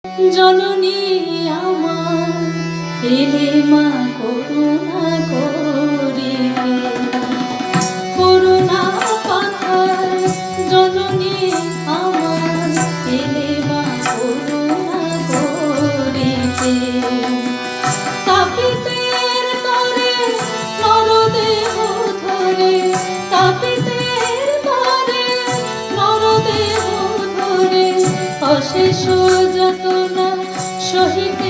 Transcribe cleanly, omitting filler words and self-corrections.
জননী আমার এলে মা করুণা করিবে, করুণা পাথার জননী আমার এলে মা করুণা করিবে। তাপিতের তরে নরদেহ ধরে, তাপিতের তরে নরদেহ ধরে অশেষ যাতনা সহিতে